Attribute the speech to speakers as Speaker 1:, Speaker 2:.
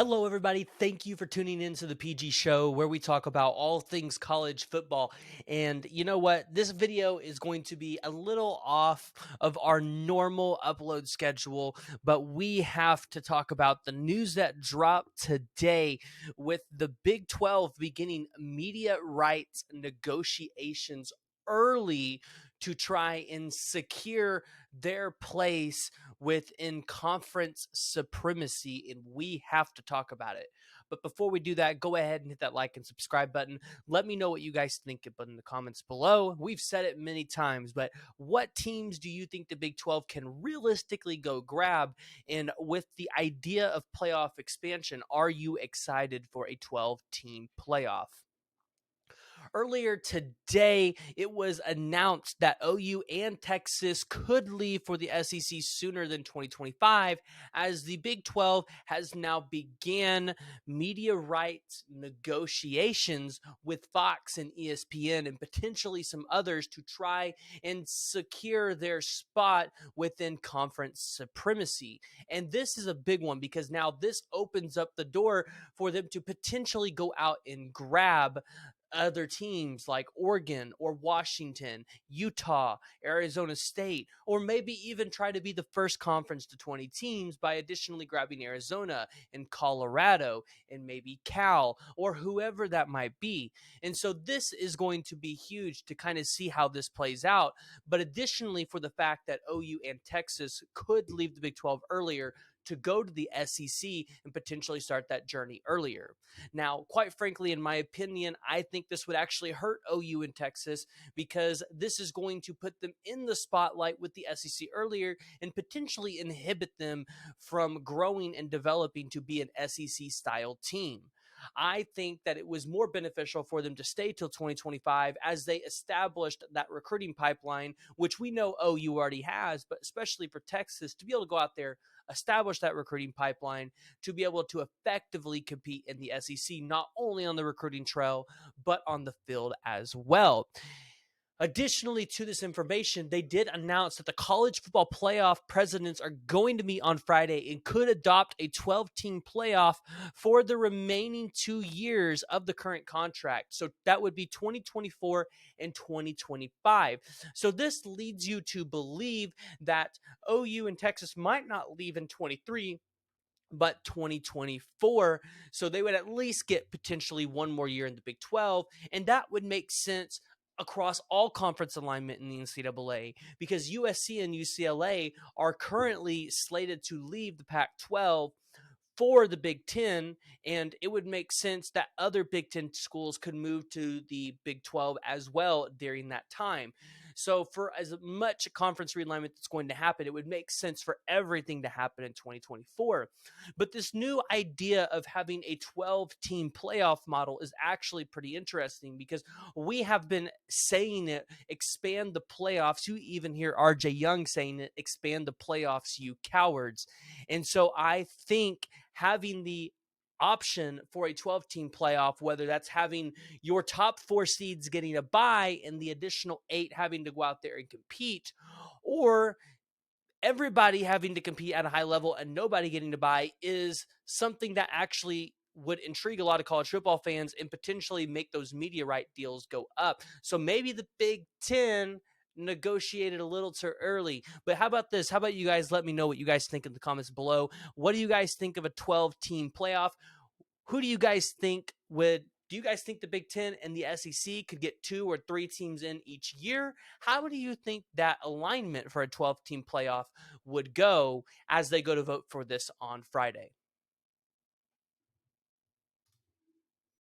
Speaker 1: Hello, everybody. Thank you for tuning in to the PG Show, where we talk about all things college football. And you know what? This video is going to be a little off of our normal upload schedule, but we have to talk about the news that dropped today with the Big 12 beginning media rights negotiations early to try and secure their place within conference supremacy, and we have to talk about it. But before we do that, go ahead and hit that like and subscribe button. Let me know what you guys think in the comments below. We've said it many times, but what teams do you think the Big 12 can realistically go grab? And with the idea of playoff expansion, are you excited for a 12-team playoff? Earlier today, it was announced that OU and Texas could leave for the SEC sooner than 2025, as the Big 12 has now began media rights negotiations with Fox and ESPN and potentially some others to try and secure their spot within conference supremacy. And this is a big one because now this opens up the door for them to potentially go out and grab other teams like Oregon or Washington, Utah, Arizona State, or maybe even try to be the first conference to 20 teams by additionally grabbing Arizona and Colorado and maybe Cal or whoever that might be. And so this is going to be huge to kind of see how this plays out. But additionally, for the fact that OU and Texas could leave the Big 12 earlier to go to the SEC and potentially start that journey earlier. Now, quite frankly, in my opinion, I think this would actually hurt OU in Texas because this is going to put them in the spotlight with the SEC earlier and potentially inhibit them from growing and developing to be an SEC style team. I think that it was more beneficial for them to stay till 2025 as they established that recruiting pipeline, which we know OU already has, but especially for Texas to be able to go out there, establish that recruiting pipeline to be able to effectively compete in the SEC, not only on the recruiting trail, but on the field as well. Additionally to this information, they did announce that the college football playoff presidents are going to meet on Friday and could adopt a 12-team playoff for the remaining 2 years of the current contract. So that would be 2024 and 2025. So this leads you to believe that OU and Texas might not leave in 23, but 2024. So they would at least get potentially one more year in the Big 12, and that would make sense across all conference alignment in the NCAA because USC and UCLA are currently slated to leave the Pac-12 for the Big Ten, and it would make sense that other Big Ten schools could move to the Big 12 as well during that time. So for as much conference realignment that's going to happen, it would make sense for everything to happen in 2024. But this new idea of having a 12-team playoff model is actually pretty interesting because we have been saying it, expand the playoffs. You even hear RJ Young saying it, expand the playoffs, you cowards. And so I think having the option for a 12-team playoff, whether that's having your top 4 seeds getting a bye and the additional 8 having to go out there and compete, or everybody having to compete at a high level and nobody getting to bye, is something that actually would intrigue a lot of college football fans and potentially make those media right deals go up. So maybe the Big Ten negotiated a little too early. But how about this? How about you guys let me know what you guys think in the comments below? What do you guys think of a 12-team playoff? Who do you guys think do you guys think the Big Ten and the SEC could get 2 or 3 teams in each year? How do you think that alignment for a 12-team playoff would go as they go to vote for this on Friday?